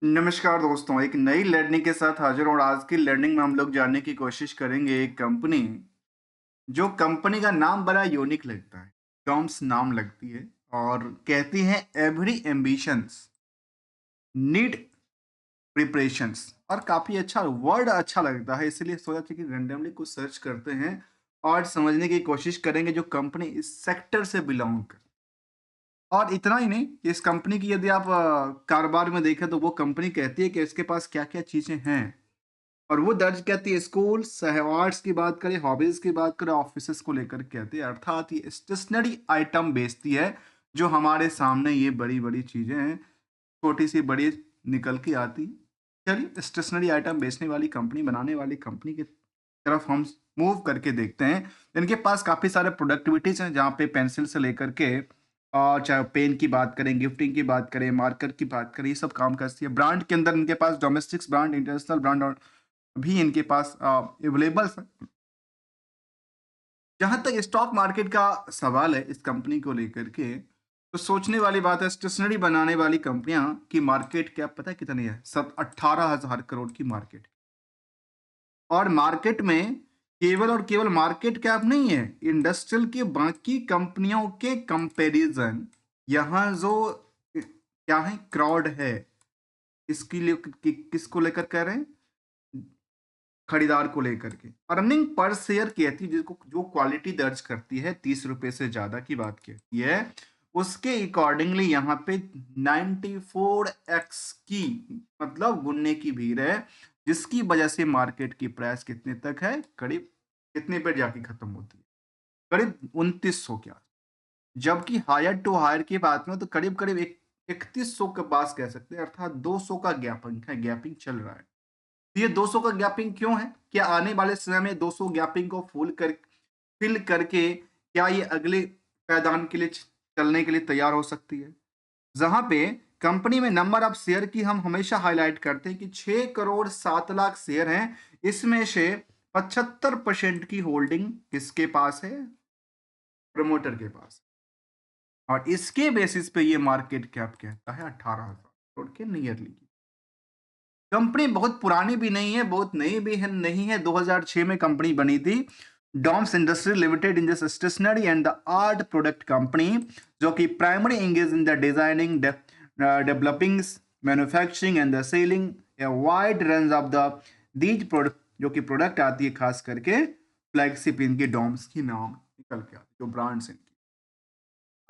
नमस्कार दोस्तों, एक नई लर्निंग के साथ हाजिर हूँ और आज की लर्निंग में हम लोग जानने की कोशिश करेंगे एक कंपनी, जो कंपनी का नाम बड़ा यूनिक लगता है। टॉम्स नाम लगती है और कहती है एवरी एम्बिशंस नीड प्रिपरेशंस। और काफ़ी अच्छा वर्ड अच्छा लगता है, इसलिए सोचा था कि रैंडमली कुछ सर्च करते हैं और समझने की कोशिश करेंगे जो कंपनी इस सेक्टर से बिलोंग कर। और इतना ही नहीं, इस कंपनी की यदि आप कारोबार में देखें तो वो कंपनी कहती है कि इसके पास क्या-क्या चीज़ें हैं। और वो दर्ज कहती है स्कूल, सहवार्ट्स की बात करें, हॉबीज़ की बात करें, ऑफ़िसेज़ को लेकर कहती है। अर्थात ये स्टेशनरी आइटम बेचती है, जो हमारे सामने ये बड़ी-बड़ी चीज़ें हैं, छोटी-सी बड़ी निकल के आती हैं। चलिए स्टेशनरी आइटम बेचने वाली कंपनी, बनाने वाली कंपनी की तरफ हम मूव करके देखते हैं। इनके पास काफ़ी सारे प्रोडक्टिविटीज़ हैं, जहाँ पे पेंसिल से लेकर के चाहे पेन की बात करें, गिफ्टिंग की बात करें, मार्कर की बात करें, ये सब काम करती है। ब्रांड के अंदर इनके पास डोमेस्टिक्स ब्रांड, इंटरनेशनल ब्रांड और भी इनके पास अवेलेबल्स हैं। जहाँ तक स्टॉक मार्केट का सवाल है इस कंपनी को लेकर के, तो सोचने वाली बात है स्टेशनरी बनाने वाली कंपनियाँ की मार्केट कैप पता है कितनी है? सब 18,000 करोड़ की मार्केट। और मार्केट में केवल और केवल मार्केट कैप नहीं है, इंडस्ट्रियल की बाकी कंपनियों के कंपैरिजन यहाँ जो क्या है क्राउड है, इसके लिए किसको लेकर कह रहे हैं? खरीदार को लेकर के। अर्निंग पर शेयर कहती है जिसको जो क्वालिटी दर्ज करती है 30 रुपए से ज्यादा की बात कहती है, उसके अकॉर्डिंगली यहाँ पे 94x की मतलब गुनने की भीड़ है, जिसकी वजह से मार्केट की प्राइस कितने तक है, करीब कितने पर जाके खत्म होती है, करीब 2900 के आस। जबकि हायर टू हायर की बात में तो करीब करीब 3100 के पास कह सकते हैं, अर्थात 200 का गैपिंग चल रहा है। तो ये 200 का गैपिंग क्यों है? क्या आने वाले समय में 200 गैपिंग को फिल करके क्या ये अगले पायदान के लिए चलने के लिए तैयार हो सकती है? जहां पे कंपनी में नंबर ऑफ शेयर की हम हमेशा हाईलाइट करते हैं कि 6 करोड़ 7 लाख शेयर हैं, इसमें से 75% की होल्डिंग किसके पास है? प्रमोटर के पास। और इसके बेसिस पे ये मार्केट कैप कहता है 18,000 करोड़ के नियरली। कंपनी बहुत पुरानी भी नहीं है, बहुत नई भी है नहीं है, 2006 में कंपनी बनी थी। Doms industry limited in this stationery and the art product company, जो कि primary engage in the designing, developing, manufacturing and the selling a wide range of the these product, जो कि प्रोडक्ट आती है खास करके फ्लैगशिप इनकी डॉम्स की नाम निकल के आती है, जो ब्रांड्स इनकी।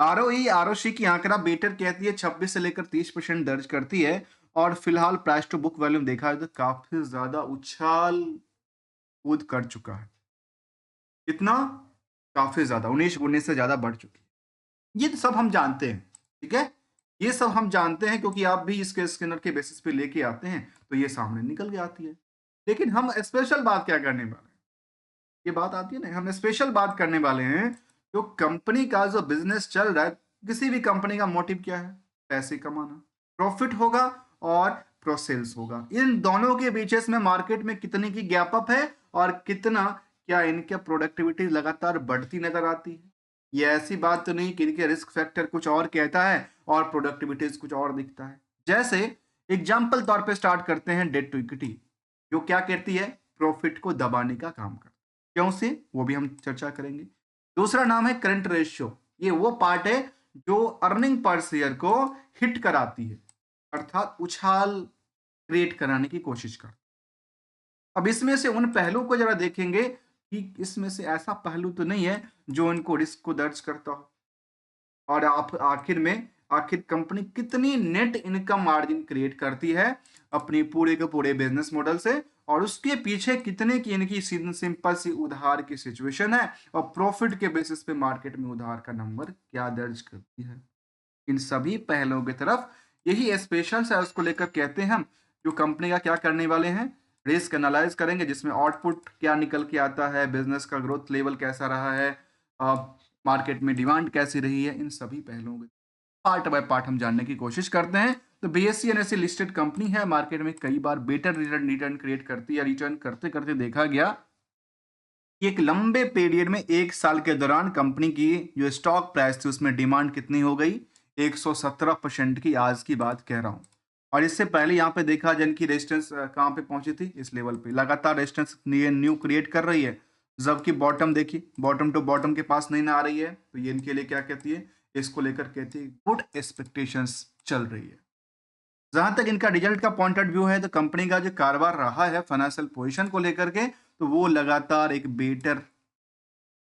आरओई आरओसी की आंकड़ा बेटर कहती है 26 से लेकर 30% दर्ज करती है। और फिलहाल प्राइस टू बुक वैल्यू देखा जाए तो काफी ज्यादा उछाल कूद कर चुका है। कितना? काफी ज्यादा 19 से ज्यादा बढ़ चुकी है। ये तो सब हम जानते हैं, ठीक है, ये सब हम जानते हैं क्योंकि आप भी इसके स्कैनर के बेसिस पे लेके आते हैं तो ये सामने निकल के आती है। लेकिन हम स्पेशल बात क्या करने वाले हैं? ये बात आती है ना, हम स्पेशल बात करने वाले हैं जो कंपनी का जो बिजनेस चल रहा है। किसी भी कंपनी का मोटिव क्या है? पैसे कमाना, प्रॉफिट होगा और प्रो सेल्स होगा। इन दोनों के बीच में मार्केट में कितने की गैप अप है और कितना क्या इनके प्रोडक्टिविटी लगातार बढ़ती नजर आती है। ये ऐसी बात तो नहीं कि इनके रिस्क फैक्टर कुछ और कहता है और प्रोडक्टिविटीज कुछ और दिखता है। जैसे एग्जाम्पल तौर पे स्टार्ट करते हैं डेट टू इक्विटी, जो क्या कहती है? प्रॉफिट को दबाने का काम करता है। क्यों से? वो भी हम चर्चा करेंगे। दूसरा नाम है करंट रेशियो। ये वो पार्ट है जो अर्निंग पर शेयर को हिट कराती है, अर्थात उछाल क्रिएट कराने की कोशिश कर। अब इसमें से उन पहलू को जरा देखेंगे कि इसमें से ऐसा पहलू तो नहीं है जो इनको रिस्क को दर्ज करता हो। और आप आखिर कंपनी कितनी नेट इनकम मार्जिन क्रिएट करती है अपनी पूरे के पूरे बिजनेस मॉडल से, और उसके पीछे कितने की इनकी सिंपल सी उधार की सिचुएशन है, और प्रॉफिट के बेसिस पे मार्केट में उधार का नंबर क्या दर्ज करती है। इन सभी पहलुओं की तरफ यही स्पेशल है, उसको लेकर कहते हैं हम जो कंपनी का क्या करने वाले हैं, रिस्क एनालाइज करेंगे, जिसमें आउटपुट क्या निकल के आता है, बिजनेस का ग्रोथ लेवल कैसा रहा है, मार्केट में डिमांड कैसी रही है। इन सभी पहलुओं को पार्ट बाय पार्ट हम जानने की कोशिश करते हैं। तो बीएससी एनएससी लिस्टेड कंपनी है, मार्केट में कई बार बेटर रिटर्न क्रिएट करती है। रिटर्न करते करते देखा गया कि एक लंबे पीरियड में 1 साल के दौरान कंपनी की जो स्टॉक प्राइस थी उसमें डिमांड कितनी हो गई? 117% की, आज की बात कह रहा हूं। और इससे पहले यहाँ पे देखा जिनकी रेजिस्टेंस कहाँ पे पहुंची थी, इस लेवल पे लगातार रेजिस्टेंस न्यू क्रिएट कर रही है, जबकि बॉटम देखिए बॉटम टू बॉटम के पास नहीं ना आ रही है, तो ये इनके लिए क्या कहती है, इसको लेकर कहती है गुड एक्सपेक्टेशंस चल रही है। जहां तक इनका रिजल्ट का पॉइंट ऑफ व्यू है, तो कंपनी का जो कारोबार रहा है फाइनेंशियल पोजीशन को लेकर के, तो वो लगातार एक बेटर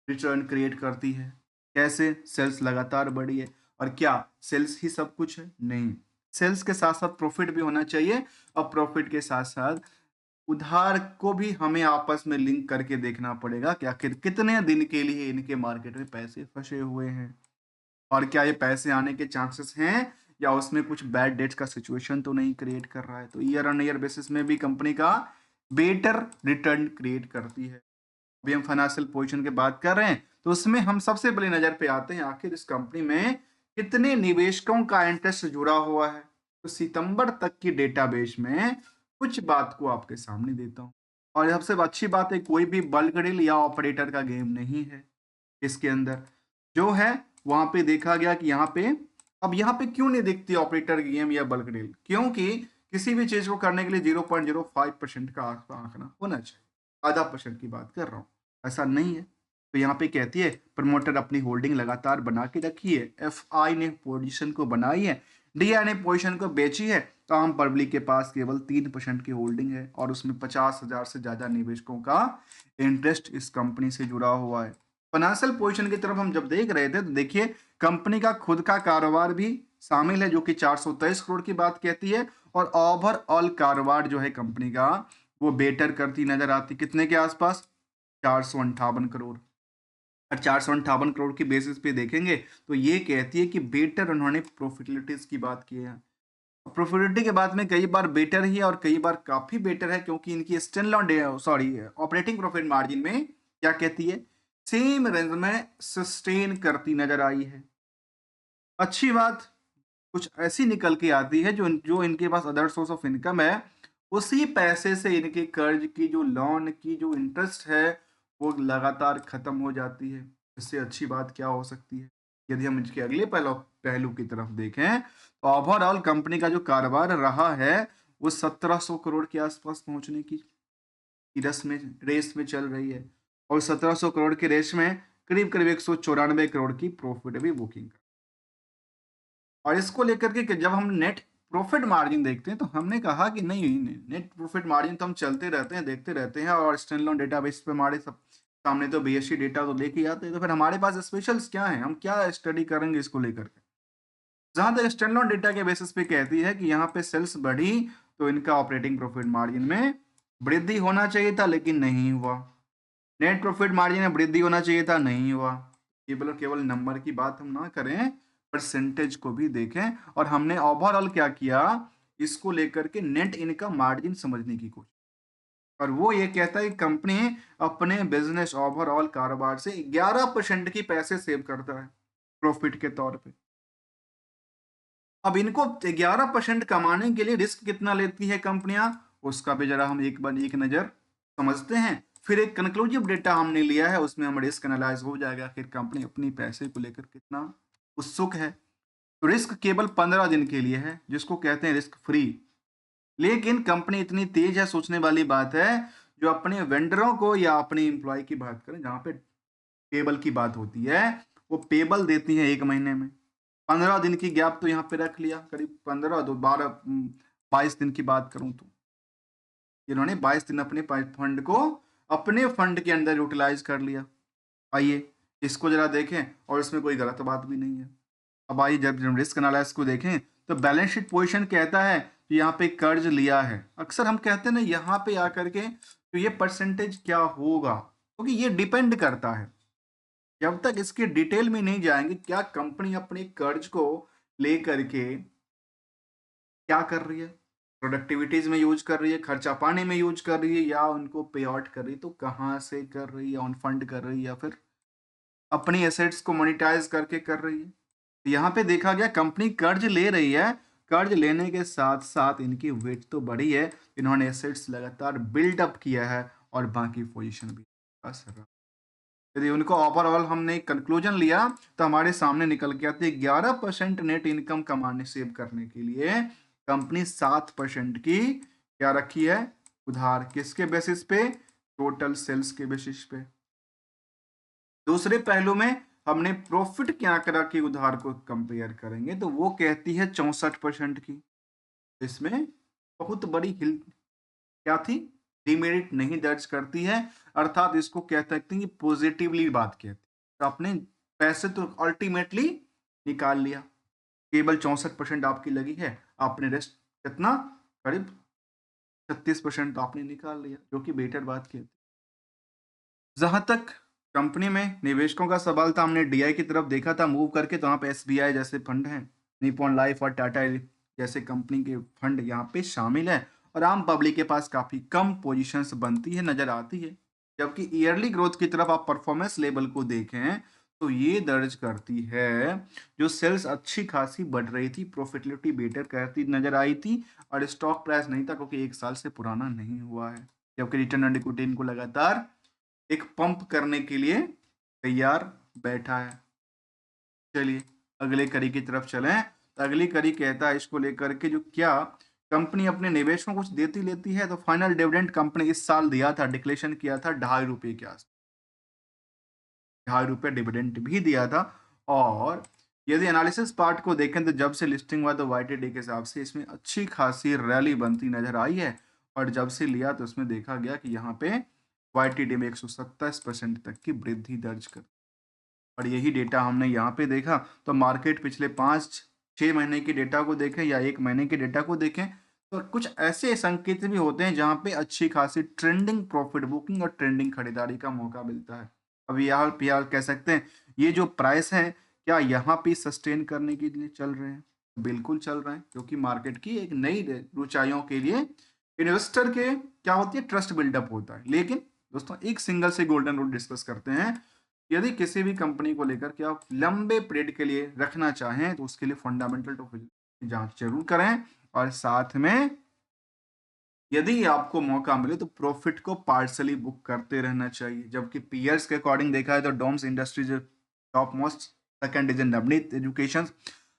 रिटर्न क्रिएट करती है। कैसे? सेल्स लगातार बढ़ी है। और क्या सेल्स ही सब कुछ है? नहीं, सेल्स के साथ साथ प्रॉफिट भी होना चाहिए, और प्रॉफिट के साथ साथ उधार को भी हमें आपस में लिंक करके देखना पड़ेगा कि आखिर कितने दिन के लिए इनके मार्केट में पैसे फंसे हुए हैं, और क्या ये पैसे आने के चांसेस हैं, या उसमें कुछ बैड डेट्स का सिचुएशन तो नहीं क्रिएट कर रहा है। तो ईयर ऑन ईयर बेसिस में भी कंपनी का बेटर रिटर्न क्रिएट करती है। अभी हम फाइनेंशियल पोजीशन की बात कर रहे हैं, तो उसमें हम सबसे पहले नजर पे आते हैं आखिर इस कंपनी में कितने निवेशकों का इंटरेस्ट जुड़ा हुआ है। तो सितंबर तक की डेटाबेस में कुछ बात को आपके सामने देता हूँ। और सबसे अच्छी बात है, कोई भी बल्क डील या ऑपरेटर का गेम नहीं है इसके अंदर। जो है वहां पे देखा गया कि यहाँ पे, अब यहाँ पे क्यों नहीं दिखती ऑपरेटर की गेम या बल्क डील, क्योंकि किसी भी चीज को करने के लिए 0.05% का आंकड़ा होना चाहिए। आधा परसेंट की बात कर रहा हूँ, ऐसा नहीं है। तो यहाँ पे कहती है प्रमोटर अपनी होल्डिंग लगातार बना के रखी है, एफ आई ने पोजीशन को बनाई है, डी आई ने पोजीशन को बेची है, तो आम पब्लिक के पास केवल 3% की होल्डिंग है, और उसमें 50,000 से ज्यादा निवेशकों का इंटरेस्ट इस कंपनी से जुड़ा हुआ है। फाइनेंशियल पोजीशन की तरफ हम जब देख रहे थे, तो देखिए कंपनी का खुद का कारोबार भी शामिल है, जो कि 423 करोड़ की बात कहती है, और ओवरऑल कारोबार जो है कंपनी का वो बेटर करती नजर आती, कितने के आसपास, 458 करोड़। और 458 करोड़ की बेसिस पे देखेंगे तो ये कहती है कि बेटर उन्होंने प्रॉफिटेबिलिटीज की बात की है। प्रॉफिटेबिलिटी के बाद में कई बार बेटर ही है और कई बार काफी बेटर है, क्योंकि इनकी ऑपरेटिंग प्रॉफिट मार्जिन में क्या कहती है, सेम रेंज में सस्टेन करती नजर आई है। अच्छी बात कुछ ऐसी निकल के आती है, जो जो इनके पास अदर सोर्स ऑफ इनकम है, उसी पैसे से इनके कर्ज की जो लोन की जो इंटरेस्ट है वो लगातार खत्म हो जाती है। इससे अच्छी बात क्या हो सकती है? यदि हम इसके अगले पहलू पहलू की तरफ देखें, तो ओवरऑल कंपनी का जो कारोबार रहा है वो 1700 करोड़ के आसपास पहुंचने की रेस में चल रही है, और 1700 करोड़ के रेस में करीब करीब 194 करोड़ की प्रॉफिट भी बुकिंग। और इसको लेकर के कि जब हम नेट प्रॉफिट मार्जिन देखते हैं, तो हमने कहा कि नहीं, नेट प्रॉफिट मार्जिन तो हम चलते रहते हैं, देखते रहते हैं, और स्टैंडअलोन डेटाबेस पे हमारे सब सामने तो बीएससी डेटा तो लेके ही आते हैं, तो फिर हमारे पास स्पेशल्स क्या है, हम क्या स्टडी करेंगे इसको लेकर के। जहां तक स्टैंडअलोन डेटा के बेसिस पे कहती है कि यहाँ पे सेल्स बढ़ी, तो इनका ऑपरेटिंग प्रॉफिट मार्जिन में वृद्धि होना चाहिए था, लेकिन नहीं हुआ। नेट प्रॉफिट मार्जिन में वृद्धि होना चाहिए था, नहीं हुआ। केवल केवल नंबर की बात हम ना करें, परसेंटेज को भी देखें, और हमने ओवरऑल क्या किया, इसको लेकर के नेट इनकम मार्जिन समझने की कोशिश। और वो ये कहता है कि कंपनी अपने बिजनेस ओवरऑल कारोबार से 11% की पैसे सेव करता है प्रॉफिट के तौर पे। अब इनको 11% कमाने के लिए रिस्क कितना लेती है कंपनियां, उसका भी जरा हम एक बार एक नजर समझते हैं। फिर एक कंक्लूसिव डेटा हमने लिया है, उसमें हम रिस्क एनालाइज हो जाएगा फिर कंपनी अपनी पैसे को लेकर कितना उत्सुक है। तो रिस्क केवल 15 दिन के लिए है, जिसको कहते हैं रिस्क फ्री। लेकिन कंपनी इतनी तेज है, सोचने वाली बात है, जो अपने वेंडरों को या अपने एम्प्लॉय की बात करें, जहां पे पेबल की बात होती है, वो पेबल देती है 1 महीने में। 15 दिन की गैप तो यहाँ पे रख लिया, करीब 15 दो 12 22 दिन की बात करूं तो इन्होंने 22 दिन अपने फंड को अपने फंड के अंदर यूटिलाइज कर लिया। आइए इसको जरा देखें, और इसमें कोई गलत बात भी नहीं है। अब आइए जब रिस्क एनालिसिस को देखें, तो बैलेंस शीट पोजीशन कहता है कि यहाँ पे कर्ज लिया है। अक्सर हम कहते हैं ना यहाँ पे आकर के, तो ये परसेंटेज क्या होगा, क्योंकि ये डिपेंड करता है। जब तक इसके डिटेल में नहीं जाएंगे, क्या कंपनी अपने कर्ज को लेकर के क्या कर रही है, प्रोडक्टिविटीज में यूज कर रही है, खर्चा पानी में यूज कर रही है, या उनको पे आउट कर रही है, तो कहाँ से कर रही है, ऑन फंड कर रही है, या फिर अपनी एसेट्स को मोनिटाइज करके कर रही है। तो यहाँ पे देखा गया कंपनी कर्ज ले रही है, कर्ज लेने के साथ साथ इनकी वेट तो बढ़ी है, इन्होंने एसेट्स लगातार बिल्डअप किया है, और बाकी पोजीशन भी असर। यदि उनको ओवरऑल हमने कंक्लूजन लिया, तो हमारे सामने निकल के आती है 11% नेट इनकम कमाने सेव करने के लिए कंपनी 7% की क्या रखी है, उधार। किसके बेसिस पे, टोटल सेल्स के बेसिस पे। दूसरे पहलू में हमने प्रॉफिट के आंकड़ा के उधार को कंपेयर करेंगे तो वो कहती है 64% की। इसमें बहुत बड़ी हिल क्या थी, डिमेरिट नहीं दर्ज करती है, अर्थात इसको कह सकते हैं कि पॉजिटिवली बात कहती है। तो आपने पैसे तो अल्टीमेटली निकाल लिया, केवल 64% आपकी लगी है, आपने रेस्ट कितना, करीब 36% तो आपने निकाल लिया, जो कि बेटर बात कहती है। जहां तक कंपनी में निवेशकों का सवाल था, हमने डीआई की तरफ देखा था मूव करके, तो वहाँ पे एसबीआई जैसे फंड हैं, निपॉन लाइफ और टाटा जैसे कंपनी के फंड यहाँ पे शामिल है, और आम पब्लिक के पास काफी कम पोजीशंस बनती है, नजर आती है। जबकि ईयरली ग्रोथ की तरफ आप परफॉर्मेंस लेवल को देखें तो ये दर्ज करती है, जो सेल्स अच्छी खासी बढ़ रही थी, प्रॉफिटेबिलिटी बेटर करती नजर आई थी, और स्टॉक प्राइस नहीं था क्योंकि 1 साल से पुराना नहीं हुआ है। जबकि रिटर्न ऑन इक्विटी इनको लगातार एक पंप करने के लिए तैयार बैठा है। चलिए अगले कड़ी की तरफ चलें। तो अगली कड़ी कहता है इसको लेकर के, जो क्या कंपनी अपने निवेशकों को कुछ देती लेती है, तो फाइनल डिविडेंड कंपनी इस साल दिया था, डिक्लेरेशन किया था 2.5 रुपए के आसपास, 2.5 रुपए डिविडेंड भी दिया था। और यदि एनालिसिस पार्ट को देखें तो जब से लिस्टिंग हुआ तो वाईटीडी के हिसाब से इसमें अच्छी खासी रैली बनती नजर आई है, और जब से लिया तो उसमें देखा गया कि यहाँ पे वाईटीडी में 127% तक की वृद्धि दर्ज कर, और यही डेटा हमने यहाँ पे देखा। तो मार्केट पिछले 5-6 महीने के डेटा को देखें या 1 महीने के डेटा को देखें, तो कुछ ऐसे संकेत भी होते हैं जहाँ पे अच्छी खासी ट्रेंडिंग प्रॉफिट बुकिंग और ट्रेंडिंग खरीदारी का मौका मिलता है। अब यहाँ पे यार कह सकते हैं ये जो प्राइस है, क्या यहाँ पे सस्टेन करने के लिए चल रहे हैं, बिल्कुल चल रहे हैं, क्योंकि मार्केट की एक नई ऊंचाइयों के लिए इन्वेस्टर के क्या होती है, ट्रस्ट बिल्डअप होता है। लेकिन दोस्तों एक सिंगल से गोल्डन रूल डिस्कस करते हैं, यदि किसी भी कंपनी को लेकर के आप लंबे पीरियड के लिए रखना चाहें तो उसके लिए फंडामेंटल टू की जांच जरूर करें, और साथ में यदि आपको मौका मिले तो प्रॉफिट को पार्सली बुक करते रहना चाहिए। जबकि पीयर्स के अकॉर्डिंग देखा है तो Doms industries top most, second is Navneet Education.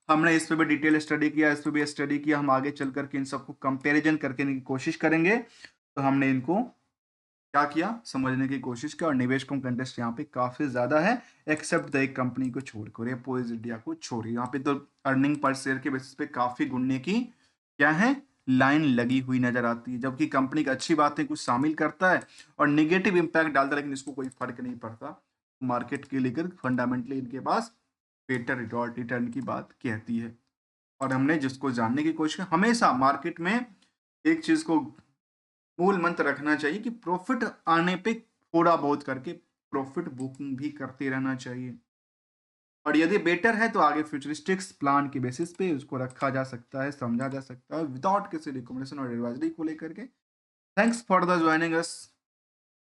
हमने इस पे भी डिटेल स्टडी किया, इस पे भी स्टडी किया, हम आगे चल करके इन सबको कंपैरिजन करके की कोशिश करेंगे। तो हमने इनको क्या किया, समझने की कोशिश की, और निवेशकों का इंटरेस्ट यहाँ पे काफी ज्यादा है, एक्सेप्ट द एक कंपनी को छोड़कर, रेपोज इंडिया को छोड़, यहाँ पे तो अर्निंग पर शेयर के बेसिस पे काफी गुणने की क्या है, लाइन लगी हुई नजर आती है। जबकि कंपनी की अच्छी बातें कुछ शामिल करता है और निगेटिव इंपैक्ट डालता है, लेकिन इसको कोई फर्क नहीं पड़ता, मार्केट के लेकर फंडामेंटली इनके पास बेटर रिटर्न की बात कहती है। और हमने जिसको जानने की कोशिश की, हमेशा मार्केट में एक चीज को मूल मंत्र रखना चाहिए कि प्रॉफिट आने पे थोड़ा बहुत करके प्रॉफिट बुकिंग भी करते रहना चाहिए, और यदि बेटर है तो आगे फ्यूचरिस्टिक्स प्लान की बेसिस पे उसको रखा जा सकता है, समझा जा सकता है, विदाउट किसी रिकमेंडेशन और एडवाइजरी को लेकर के। Thanks for the joining us.